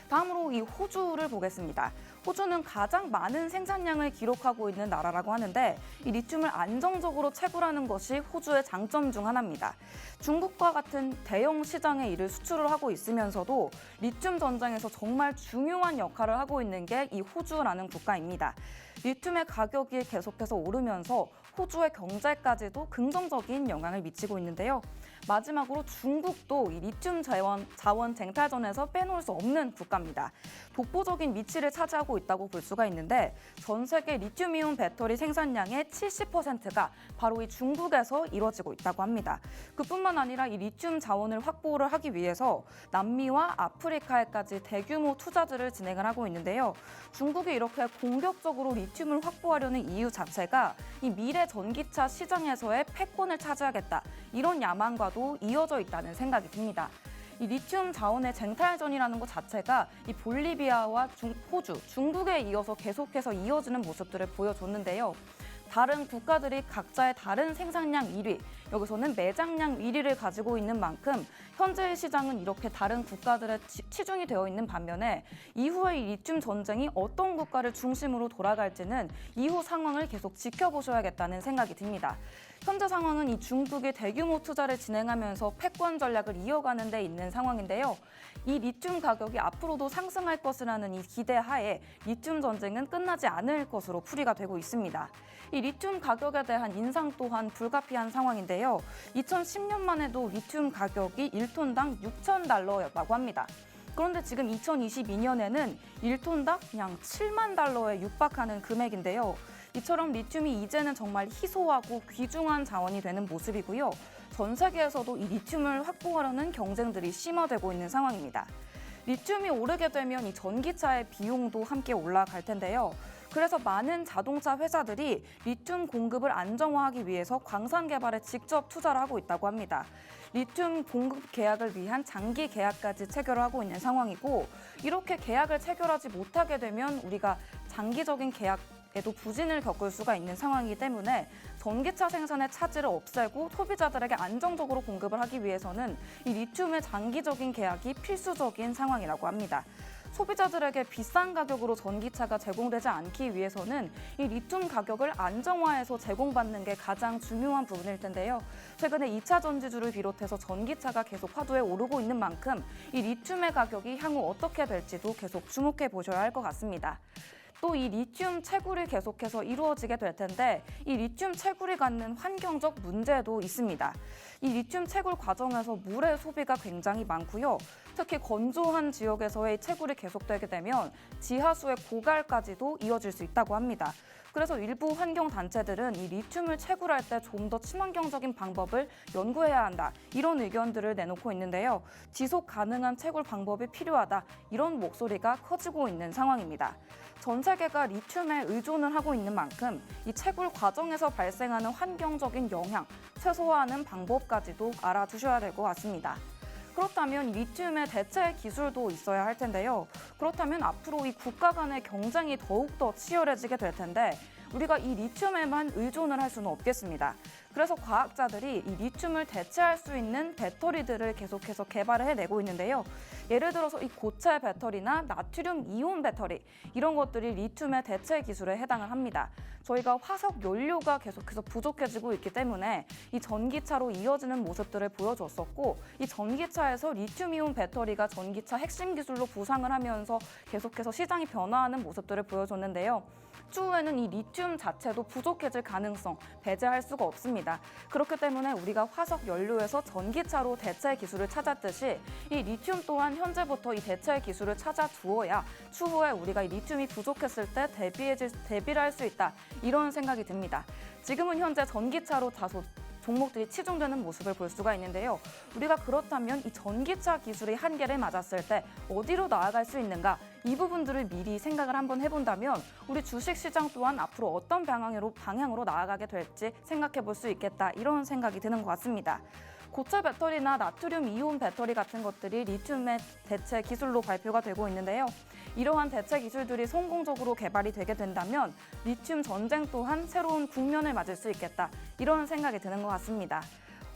다음으로 이 호주를 보겠습니다. 호주는 가장 많은 생산량을 기록하고 있는 나라라고 하는데 이 리튬을 안정적으로 채굴하는 것이 호주의 장점 중 하나입니다. 중국과 같은 대형 시장에 이를 수출을 하고 있으면서도 리튬 전쟁에서 정말 중요한 역할을 하고 있는 게 이 호주라는 국가입니다. 리튬의 가격이 계속해서 오르면서 호주의 경제까지도 긍정적인 영향을 미치고 있는데요. 마지막으로 중국도 이 리튬 자원 쟁탈전에서 빼놓을 수 없는 국가입니다. 독보적인 위치를 차지하고 있다고 볼 수가 있는데 전 세계 리튬이온 배터리 생산량의 70%가 바로 이 중국에서 이루어지고 있다고 합니다. 그뿐만 아니라 이 리튬 자원을 확보를 하기 위해서 남미와 아프리카에까지 대규모 투자들을 진행을 하고 있는데요. 중국이 이렇게 공격적으로 리튬을 확보하려는 이유 자체가 이 미래 전기차 시장에서의 패권을 차지하겠다. 이런 야망과도 이어져 있다는 생각이 듭니다. 이 리튬 자원의 쟁탈전이라는 것 자체가 이 볼리비아와 호주, 중국에 이어서 계속해서 이어지는 모습들을 보여줬는데요. 다른 국가들이 각자의 다른 생산량 1위, 여기서는 매장량 1위를 가지고 있는 만큼 현재의 시장은 이렇게 다른 국가들의 치중이 되어 있는 반면에 이후의 이 리튬 전쟁이 어떤 국가를 중심으로 돌아갈지는 이후 상황을 계속 지켜보셔야겠다는 생각이 듭니다. 현재 상황은 이 중국이 대규모 투자를 진행하면서 패권 전략을 이어가는 데 있는 상황인데요. 이 리튬 가격이 앞으로도 상승할 것이라는 이 기대 하에 리튬 전쟁은 끝나지 않을 것으로 풀이가 되고 있습니다. 이 리튬 가격에 대한 인상 또한 불가피한 상황인데요. 2010년만 해도 리튬 가격이 1톤당 6,000달러였다고 합니다. 그런데 지금 2022년에는 1톤당 그냥 7만 달러에 육박하는 금액인데요. 이처럼 리튬이 이제는 정말 희소하고 귀중한 자원이 되는 모습이고요. 전 세계에서도 이 리튬을 확보하려는 경쟁들이 심화되고 있는 상황입니다. 리튬이 오르게 되면 이 전기차의 비용도 함께 올라갈 텐데요. 그래서 많은 자동차 회사들이 리튬 공급을 안정화하기 위해서 광산 개발에 직접 투자를 하고 있다고 합니다. 리튬 공급 계약을 위한 장기 계약까지 체결을 하고 있는 상황이고 이렇게 계약을 체결하지 못하게 되면 우리가 장기적인 계약에도 부진을 겪을 수가 있는 상황이기 때문에 전기차 생산의 차질을 없애고 소비자들에게 안정적으로 공급을 하기 위해서는 이 리튬의 장기적인 계약이 필수적인 상황이라고 합니다. 소비자들에게 비싼 가격으로 전기차가 제공되지 않기 위해서는 이 리튬 가격을 안정화해서 제공받는 게 가장 중요한 부분일 텐데요. 최근에 2차 전지주를 비롯해서 전기차가 계속 화두에 오르고 있는 만큼 이 리튬의 가격이 향후 어떻게 될지도 계속 주목해 보셔야 할 것 같습니다. 또 이 리튬 채굴이 계속해서 이루어지게 될 텐데 이 리튬 채굴이 갖는 환경적 문제도 있습니다. 이 리튬 채굴 과정에서 물의 소비가 굉장히 많고요. 특히 건조한 지역에서의 채굴이 계속되게 되면 지하수의 고갈까지도 이어질 수 있다고 합니다. 그래서 일부 환경단체들은 이 리튬을 채굴할 때 좀 더 친환경적인 방법을 연구해야 한다. 이런 의견들을 내놓고 있는데요. 지속 가능한 채굴 방법이 필요하다. 이런 목소리가 커지고 있는 상황입니다. 전 세계가 리튬에 의존을 하고 있는 만큼 이 채굴 과정에서 발생하는 환경적인 영향, 최소화하는 방법까지도 알아두셔야 될 것 같습니다. 그렇다면 리튬의 대체 기술도 있어야 할 텐데요. 그렇다면 앞으로 이 국가 간의 경쟁이 더욱더 치열해지게 될 텐데 우리가 이 리튬에만 의존을 할 수는 없겠습니다. 그래서 과학자들이 이 리튬을 대체할 수 있는 배터리들을 계속해서 개발을 해내고 있는데요. 예를 들어서 이 고체 배터리나 나트륨 이온 배터리 이런 것들이 리튬의 대체 기술에 해당을 합니다. 저희가 화석 연료가 계속해서 부족해지고 있기 때문에 이 전기차로 이어지는 모습들을 보여줬었고 이 전기차에서 리튬 이온 배터리가 전기차 핵심 기술로 부상을 하면서 계속해서 시장이 변화하는 모습들을 보여줬는데요. 추후에는 이 리튬 자체도 부족해질 가능성 배제할 수가 없습니다. 그렇기 때문에 우리가 화석 연료에서 전기차로 대체 기술을 찾았듯이 이 리튬 또한 현재부터 이 대체 기술을 찾아 두어야 추후에 우리가 이 리튬이 부족했을 때 대비를 할 수 있다. 이런 생각이 듭니다. 지금은 현재 전기차로 다소 종목들이 치중되는 모습을 볼 수가 있는데요. 우리가 그렇다면 이 전기차 기술의 한계를 맞았을 때 어디로 나아갈 수 있는가? 이 부분들을 미리 생각을 한번 해본다면 우리 주식시장 또한 앞으로 어떤 방향으로 나아가게 될지 생각해 볼 수 있겠다. 이런 생각이 드는 것 같습니다. 고체 배터리나 나트륨 이온 배터리 같은 것들이 리튬의 대체 기술로 발표가 되고 있는데요. 이러한 대체 기술들이 성공적으로 개발이 되게 된다면 리튬 전쟁 또한 새로운 국면을 맞을 수 있겠다. 이런 생각이 드는 것 같습니다.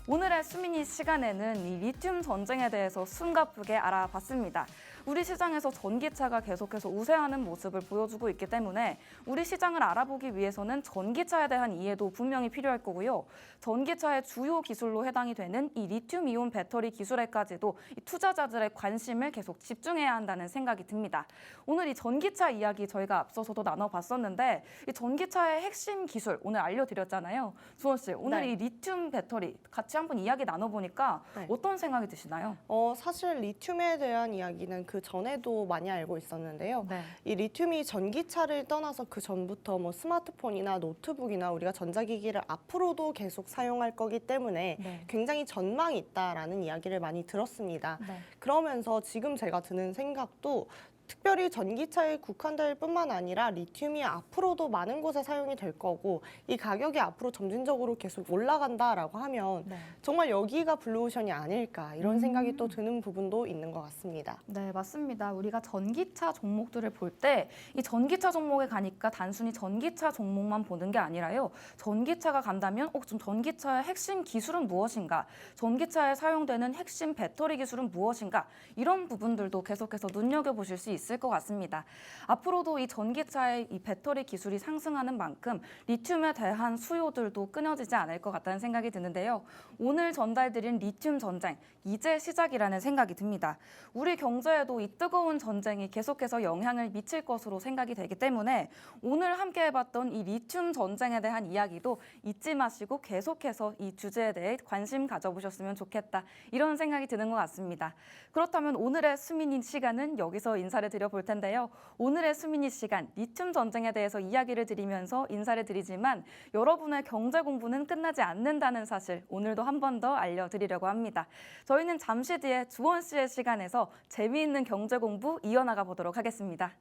오늘의 수민이 시간에는 이 리튬 전쟁에 대해서 숨가쁘게 알아봤습니다. 우리 시장에서 전기차가 계속해서 우세하는 모습을 보여주고 있기 때문에 우리 시장을 알아보기 위해서는 전기차에 대한 이해도 분명히 필요할 거고요. 전기차의 주요 기술로 해당이 되는 이 리튬이온 배터리 기술에까지도 이 투자자들의 관심을 계속 집중해야 한다는 생각이 듭니다. 오늘 이 전기차 이야기 저희가 앞서서도 나눠봤었는데 이 전기차의 핵심 기술 오늘 알려드렸잖아요. 수원 씨, 오늘 네. 이 리튬 배터리 같이 한번 이야기 나눠보니까 네. 어떤 생각이 드시나요? 사실 리튬에 대한 이야기는 그 전에도 많이 알고 있었는데요. 네. 이 리튬이 전기차를 떠나서 그 전부터 뭐 스마트폰이나 노트북이나 우리가 전자기기를 앞으로도 계속 사용할 거기 때문에 네. 굉장히 전망이 있다라는 이야기를 많이 들었습니다. 네. 그러면서 지금 제가 드는 생각도 특별히 전기차에 국한될 뿐만 아니라 리튬이 앞으로도 많은 곳에 사용이 될 거고 이 가격이 앞으로 점진적으로 계속 올라간다라고 하면 네. 정말 여기가 블루오션이 아닐까 이런 생각이 또 드는 부분도 있는 것 같습니다. 네, 맞습니다. 우리가 전기차 종목들을 볼 때 이 전기차 종목에 가니까 단순히 전기차 종목만 보는 게 아니라요. 전기차가 간다면 좀 전기차의 핵심 기술은 무엇인가? 전기차에 사용되는 핵심 배터리 기술은 무엇인가? 이런 부분들도 계속해서 눈여겨보실 수 있을 것 같습니다. 앞으로도 이 전기차의 이 배터리 기술이 상승하는 만큼 리튬에 대한 수요들도 끊어지지 않을 것 같다는 생각이 드는데요. 오늘 전달드린 리튬 전쟁, 이제 시작이라는 생각이 듭니다. 우리 경제에도 이 뜨거운 전쟁이 계속해서 영향을 미칠 것으로 생각이 되기 때문에 오늘 함께 해봤던 이 리튬 전쟁에 대한 이야기도 잊지 마시고 계속해서 이 주제에 대해 관심 가져보셨으면 좋겠다. 이런 생각이 드는 것 같습니다. 그렇다면 오늘의 수민이 시간은 여기서 인사를 드려볼 텐데요. 오늘의 수민이 시간, 리튬 전쟁에 대해서 이야기를 드리면서 인사를 드리지만 여러분의 경제 공부는 끝나지 않는다는 사실 오늘도 한 번 더 알려드리려고 합니다. 저희는 잠시 뒤에 주원 씨의 시간에서 재미있는 경제 공부 이어나가 보도록 하겠습니다.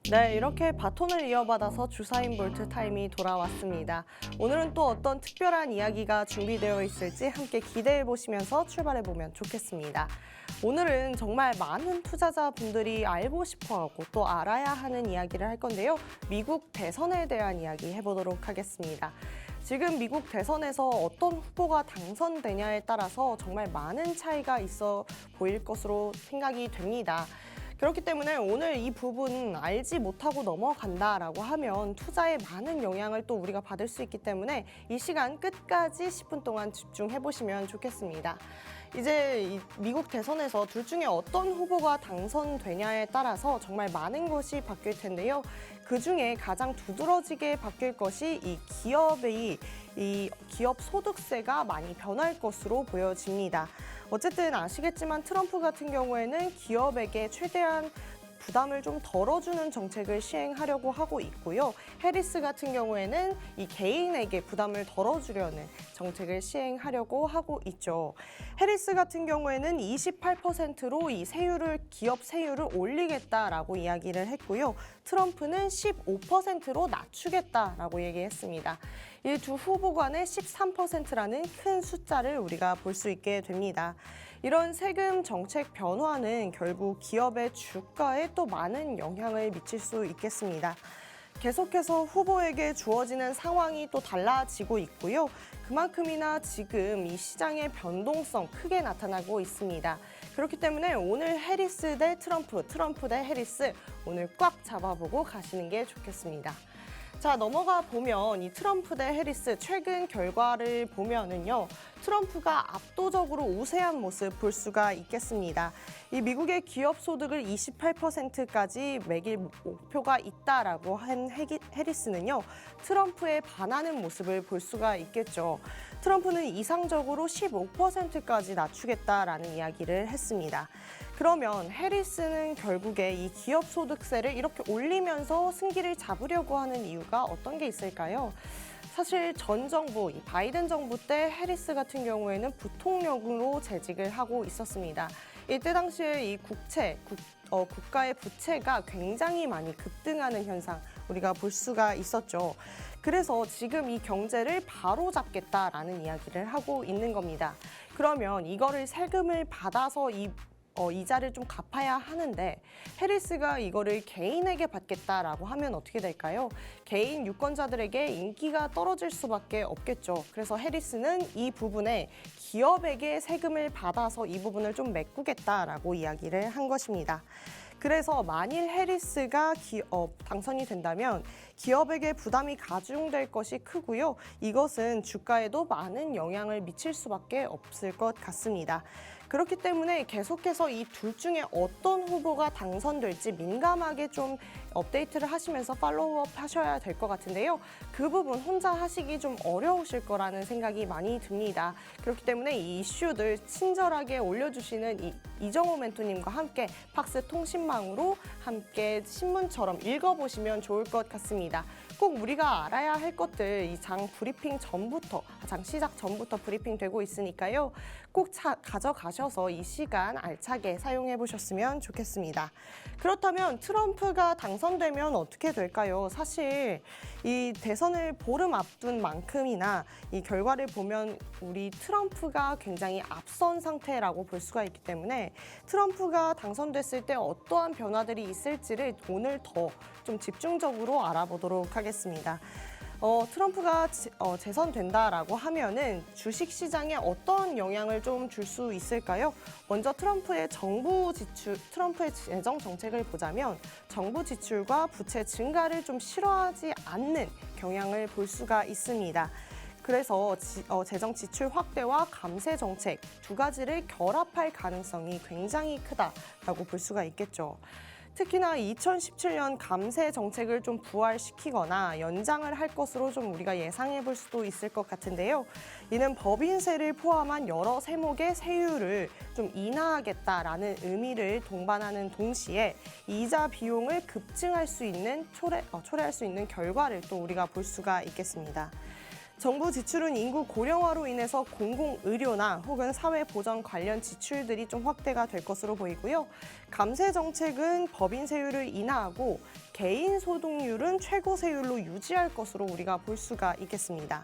네, 이렇게 바톤을 이어받아서 주사인 볼트 타임이 돌아왔습니다. 오늘은 또 어떤 특별한 이야기가 준비되어 있을지 함께 기대해 보시면서 출발해 보면 좋겠습니다. 오늘은 정말 많은 투자자분들이 알고 싶어하고 또 알아야 하는 이야기를 할 건데요. 미국 대선에 대한 이야기 해보도록 하겠습니다. 지금 미국 대선에서 어떤 후보가 당선되냐에 따라서 정말 많은 차이가 있어 보일 것으로 생각이 됩니다. 그렇기 때문에 오늘 이 부분 알지 못하고 넘어간다라고 하면 투자에 많은 영향을 또 우리가 받을 수 있기 때문에 이 시간 끝까지 10분 동안 집중해 보시면 좋겠습니다. 이제 이 미국 대선에서 둘 중에 어떤 후보가 당선되냐에 따라서 정말 많은 것이 바뀔 텐데요. 그중에 가장 두드러지게 바뀔 것이 이 기업 소득세가 많이 변할 것으로 보여집니다. 어쨌든 아시겠지만 트럼프 같은 경우에는 기업에게 최대한 부담을 좀 덜어주는 정책을 시행하려고 하고 있고요. 해리스 같은 경우에는 이 개인에게 부담을 덜어주려는 정책을 시행하려고 하고 있죠. 해리스 같은 경우에는 28%로 이 기업 세율을 올리겠다라고 이야기를 했고요. 트럼프는 15%로 낮추겠다라고 얘기했습니다. 이 두 후보 간의 13%라는 큰 숫자를 우리가 볼 수 있게 됩니다. 이런 세금 정책 변화는 결국 기업의 주가에 또 많은 영향을 미칠 수 있겠습니다. 계속해서 후보에게 주어지는 상황이 또 달라지고 있고요. 그만큼이나 지금 이 시장의 변동성 크게 나타나고 있습니다. 그렇기 때문에 오늘 해리스 대 트럼프, 트럼프 대 해리스 오늘 꽉 잡아보고 가시는 게 좋겠습니다. 자, 넘어가 보면 이 트럼프 대 해리스 최근 결과를 보면은요. 트럼프가 압도적으로 우세한 모습 볼 수가 있겠습니다. 이 미국의 기업 소득을 28%까지 매길 목표가 있다라고 한 해리스는요. 트럼프에 반하는 모습을 볼 수가 있겠죠. 트럼프는 이상적으로 15%까지 낮추겠다라는 이야기를 했습니다. 그러면 해리스는 결국에 이 기업 소득세를 이렇게 올리면서 승기를 잡으려고 하는 이유가 어떤 게 있을까요? 사실 전 정부, 이 바이든 정부 때 해리스 같은 경우에는 부통령으로 재직을 하고 있었습니다. 이때 당시에 이 국가의 부채가 굉장히 많이 급등하는 현상 우리가 볼 수가 있었죠. 그래서 지금 이 경제를 바로잡겠다라는 이야기를 하고 있는 겁니다. 그러면 이거를 세금을 받아서 이자를 좀 갚아야 하는데 해리스가 이거를 개인에게 받겠다라고 하면 어떻게 될까요? 개인 유권자들에게 인기가 떨어질 수밖에 없겠죠. 그래서 해리스는 이 부분에 기업에게 세금을 받아서 이 부분을 좀 메꾸겠다라고 이야기를 한 것입니다. 그래서 만일 해리스가 당선이 된다면 기업에게 부담이 가중될 것이 크고요. 이것은 주가에도 많은 영향을 미칠 수밖에 없을 것 같습니다. 그렇기 때문에 계속해서 이 둘 중에 어떤 후보가 당선될지 민감하게 좀 업데이트를 하시면서 팔로우업 하셔야 될 것 같은데요. 그 부분 혼자 하시기 좀 어려우실 거라는 생각이 많이 듭니다. 그렇기 때문에 이 이슈들 친절하게 올려주시는 이정호 멘토님과 함께 팍스 통신망으로 함께 신문처럼 읽어보시면 좋을 것 같습니다. 꼭 우리가 알아야 할 것들 이 장 시작 전부터 브리핑 되고 있으니까요. 꼭 가져가셔서 이 시간 알차게 사용해 보셨으면 좋겠습니다. 그렇다면 트럼프가 당선되면 어떻게 될까요? 사실 이 대선을 보름 앞둔 만큼이나 이 결과를 보면 우리 트럼프가 굉장히 앞선 상태라고 볼 수가 있기 때문에 트럼프가 당선됐을 때 어떠한 변화들이 있을지를 오늘 더 좀 집중적으로 알아보도록 하겠습니다. 트럼프가 재선된다라고 하면은 주식 시장에 어떤 영향을 좀 줄 수 있을까요? 먼저 트럼프의 재정 정책을 보자면 정부 지출과 부채 증가를 좀 싫어하지 않는 경향을 볼 수가 있습니다. 그래서 재정 지출 확대와 감세 정책 두 가지를 결합할 가능성이 굉장히 크다라고 볼 수가 있겠죠. 특히나 2017년 감세 정책을 좀 부활시키거나 연장을 할 것으로 좀 우리가 예상해 볼 수도 있을 것 같은데요. 이는 법인세를 포함한 여러 세목의 세율을 좀 인하하겠다라는 의미를 동반하는 동시에 이자 비용을 급증할 수 있는 초래할 수 있는 결과를 또 우리가 볼 수가 있겠습니다. 정부 지출은 인구 고령화로 인해서 공공의료나 혹은 사회보전 관련 지출들이 좀 확대가 될 것으로 보이고요. 감세 정책은 법인세율을 인하하고 개인 소득률은 최고 세율로 유지할 것으로 우리가 볼 수가 있겠습니다.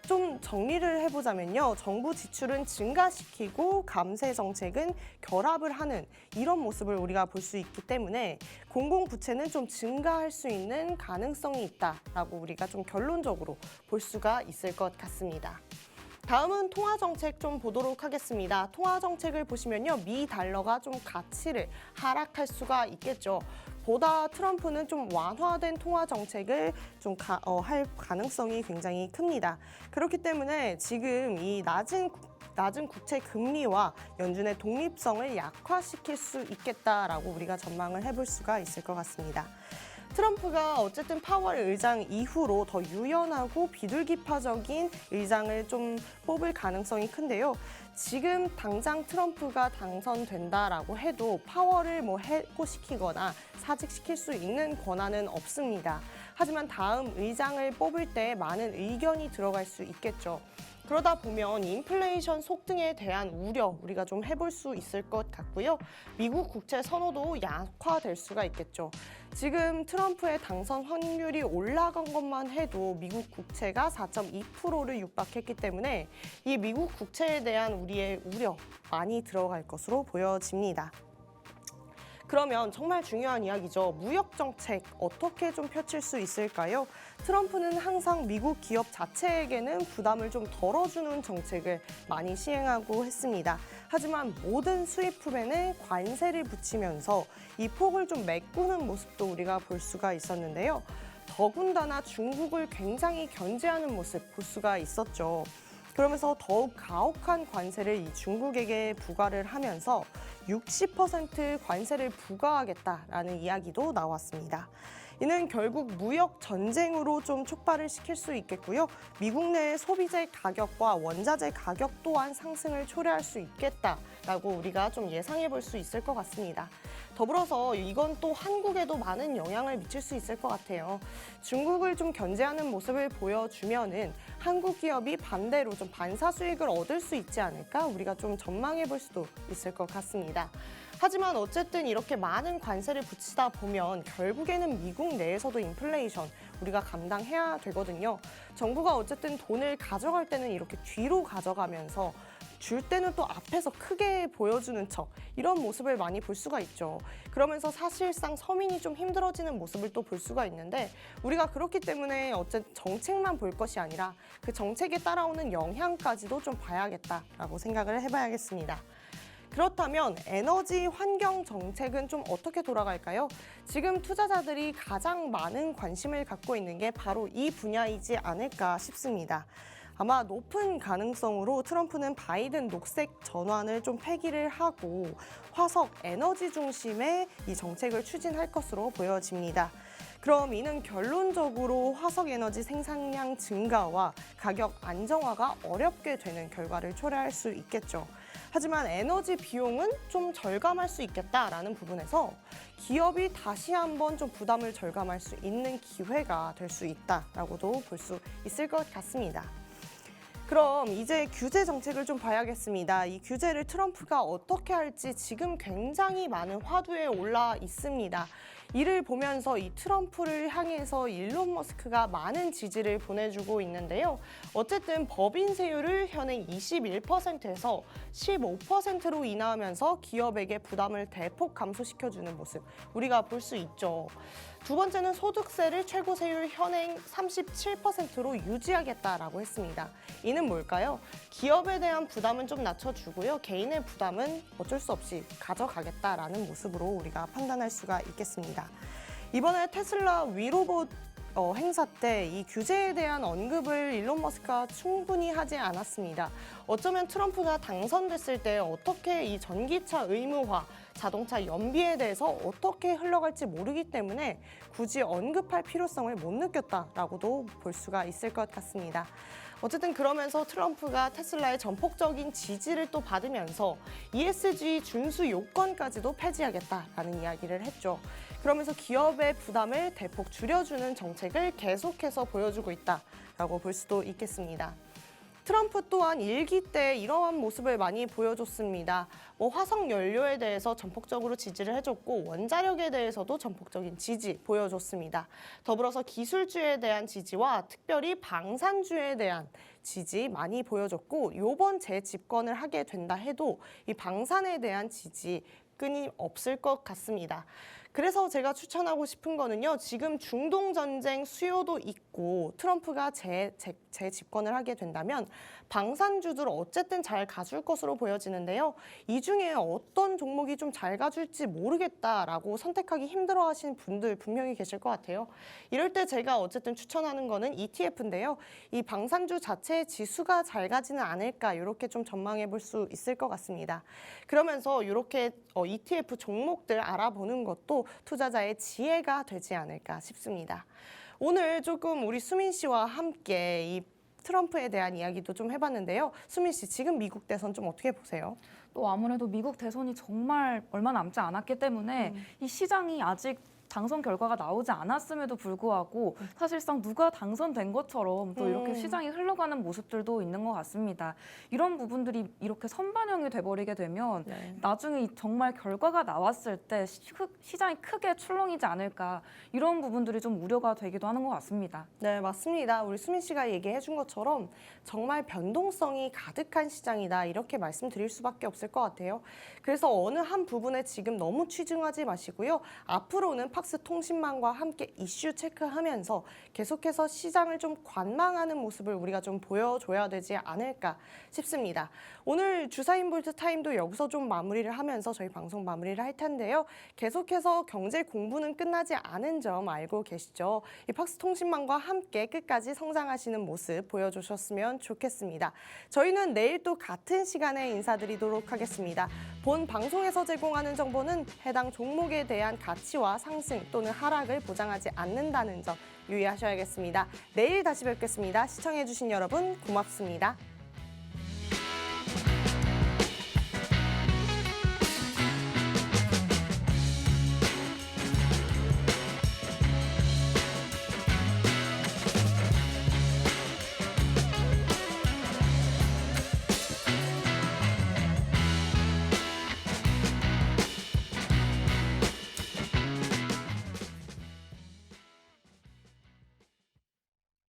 좀 정리를 해보자면요. 정부 지출은 증가시키고 감세 정책은 결합을 하는 이런 모습을 우리가 볼 수 있기 때문에 공공부채는 좀 증가할 수 있는 가능성이 있다라고 우리가 좀 결론적으로 볼 수가 있을 것 같습니다. 다음은 통화정책 좀 보도록 하겠습니다. 통화정책을 보시면요. 미 달러가 좀 가치를 하락할 수가 있겠죠. 보다 트럼프는 좀 완화된 통화 정책을 좀 할 가능성이 굉장히 큽니다. 그렇기 때문에 지금 이 낮은 국채 금리와 연준의 독립성을 약화시킬 수 있겠다라고 우리가 전망을 해볼 수가 있을 것 같습니다. 트럼프가 어쨌든 파월 의장 이후로 더 유연하고 비둘기파적인 의장을 좀 뽑을 가능성이 큰데요. 지금 당장 트럼프가 당선된다라고 해도 파월을 해고시키거나 사직시킬 수 있는 권한은 없습니다. 하지만 다음 의장을 뽑을 때 많은 의견이 들어갈 수 있겠죠. 그러다 보면 인플레이션 속등에 대한 우려 우리가 좀 해볼 수 있을 것 같고요. 미국 국채 선호도 약화될 수가 있겠죠. 지금 트럼프의 당선 확률이 올라간 것만 해도 미국 국채가 4.2%를 육박했기 때문에 이 미국 국채에 대한 우리의 우려 많이 들어갈 것으로 보여집니다. 그러면 정말 중요한 이야기죠. 무역 정책 어떻게 좀 펼칠 수 있을까요? 트럼프는 항상 미국 기업 자체에게는 부담을 좀 덜어주는 정책을 많이 시행하고 했습니다. 하지만 모든 수입품에는 관세를 붙이면서 이 폭을 좀 메꾸는 모습도 우리가 볼 수가 있었는데요. 더군다나 중국을 굉장히 견제하는 모습 볼 수가 있었죠. 그러면서 더욱 가혹한 관세를 이 중국에게 부과를 하면서 60% 관세를 부과하겠다라는 이야기도 나왔습니다. 이는 결국 무역 전쟁으로 좀 촉발을 시킬 수 있겠고요. 미국 내 소비재 가격과 원자재 가격 또한 상승을 초래할 수 있겠다라고 우리가 좀 예상해 볼 수 있을 것 같습니다. 더불어서 이건 또 한국에도 많은 영향을 미칠 수 있을 것 같아요. 중국을 좀 견제하는 모습을 보여주면은 한국 기업이 반대로 좀 반사 수익을 얻을 수 있지 않을까 우리가 좀 전망해 볼 수도 있을 것 같습니다. 하지만 어쨌든 이렇게 많은 관세를 붙이다 보면 결국에는 미국 내에서도 인플레이션 우리가 감당해야 되거든요. 정부가 어쨌든 돈을 가져갈 때는 이렇게 뒤로 가져가면서 줄 때는 또 앞에서 크게 보여주는 척 이런 모습을 많이 볼 수가 있죠. 그러면서 사실상 서민이 좀 힘들어지는 모습을 또 볼 수가 있는데 우리가 그렇기 때문에 어쨌든 정책만 볼 것이 아니라 그 정책에 따라오는 영향까지도 좀 봐야겠다라고 생각을 해봐야겠습니다. 그렇다면 에너지 환경 정책은 좀 어떻게 돌아갈까요? 지금 투자자들이 가장 많은 관심을 갖고 있는 게 바로 이 분야이지 않을까 싶습니다. 아마 높은 가능성으로 트럼프는 바이든 녹색 전환을 좀 폐기를 하고 화석 에너지 중심의 이 정책을 추진할 것으로 보여집니다. 그럼 이는 결론적으로 화석 에너지 생산량 증가와 가격 안정화가 어렵게 되는 결과를 초래할 수 있겠죠. 하지만 에너지 비용은 좀 절감할 수 있겠다라는 부분에서 기업이 다시 한번 좀 부담을 절감할 수 있는 기회가 될 수 있다라고도 볼 수 있을 것 같습니다. 그럼 이제 규제 정책을 좀 봐야겠습니다. 이 규제를 트럼프가 어떻게 할지 지금 굉장히 많은 화두에 올라 있습니다. 이를 보면서 이 트럼프를 향해서 일론 머스크가 많은 지지를 보내주고 있는데요. 어쨌든 법인세율을 현행 21%에서 15%로 인하하면서 기업에게 부담을 대폭 감소시켜주는 모습 우리가 볼 수 있죠. 두 번째는 소득세를 최고 세율 현행 37%로 유지하겠다라고 했습니다. 이는 뭘까요? 기업에 대한 부담은 좀 낮춰주고요. 개인의 부담은 어쩔 수 없이 가져가겠다라는 모습으로 우리가 판단할 수가 있겠습니다. 이번에 테슬라 위로봇 행사 때 이 규제에 대한 언급을 일론 머스크가 충분히 하지 않았습니다. 어쩌면 트럼프가 당선됐을 때 어떻게 이 전기차 의무화, 자동차 연비에 대해서 어떻게 흘러갈지 모르기 때문에 굳이 언급할 필요성을 못 느꼈다라고도 볼 수가 있을 것 같습니다. 어쨌든 그러면서 트럼프가 테슬라의 전폭적인 지지를 또 받으면서 ESG 준수 요건까지도 폐지하겠다라는 이야기를 했죠. 그러면서 기업의 부담을 대폭 줄여주는 정책을 계속해서 보여주고 있다라고 볼 수도 있겠습니다. 트럼프 또한 일기 때 이러한 모습을 많이 보여줬습니다. 화석 연료에 대해서 전폭적으로 지지를 해줬고 원자력에 대해서도 전폭적인 지지 보여줬습니다. 더불어서 기술주에 대한 지지와 특별히 방산주에 대한 지지 많이 보여줬고 이번 재집권을 하게 된다 해도 이 방산에 대한 지지 끊임없을 것 같습니다. 그래서 제가 추천하고 싶은 거는요. 지금 중동 전쟁 수요도 있고 트럼프가 재집권을 하게 된다면 방산주들 어쨌든 잘 가줄 것으로 보여지는데요. 이 중에 어떤 종목이 좀 잘 가줄지 모르겠다라고 선택하기 힘들어하시는 분들 분명히 계실 것 같아요. 이럴 때 제가 어쨌든 추천하는 거는 ETF인데요. 이 방산주 자체의 지수가 잘 가지는 않을까 이렇게 좀 전망해 볼 수 있을 것 같습니다. 그러면서 이렇게 ETF 종목들 알아보는 것도 투자자의 지혜가 되지 않을까 싶습니다. 오늘 조금 우리 수민 씨와 함께 이 트럼프에 대한 이야기도 좀 해봤는데요. 수민 씨, 지금 미국 대선 좀 어떻게 보세요? 또 아무래도 미국 대선이 정말 얼마 남지 않았기 때문에 이 시장이 아직 당선 결과가 나오지 않았음에도 불구하고 사실상 누가 당선된 것처럼 또 이렇게 시장이 흘러가는 모습들도 있는 것 같습니다. 이런 부분들이 이렇게 선반영이 돼버리게 되면 나중에 정말 결과가 나왔을 때 시장이 크게 출렁이지 않을까 이런 부분들이 좀 우려가 되기도 하는 것 같습니다. 네, 맞습니다. 우리 수민 씨가 얘기해 준 것처럼 정말 변동성이 가득한 시장이다 이렇게 말씀드릴 수밖에 없을 것 같아요. 그래서 어느 한 부분에 지금 너무 치중하지 마시고요. 앞으로는 팍스통신망과 함께 이슈 체크하면서 계속해서 시장을 좀 관망하는 모습을 우리가 좀 보여줘야 되지 않을까 싶습니다. 오늘 주사인볼트 타임도 여기서 좀 마무리를 하면서 저희 방송 마무리를 할 텐데요. 계속해서 경제 공부는 끝나지 않은 점 알고 계시죠? 이 팍스통신망과 함께 끝까지 성장하시는 모습 보여주셨으면 좋겠습니다. 저희는 내일 또 같은 시간에 인사드리도록 하겠습니다. 본 방송에서 제공하는 정보는 해당 종목에 대한 가치와 상승 또는 하락을 보장하지 않는다는 점 유의하셔야겠습니다. 내일 다시 뵙겠습니다. 시청해주신 여러분 고맙습니다.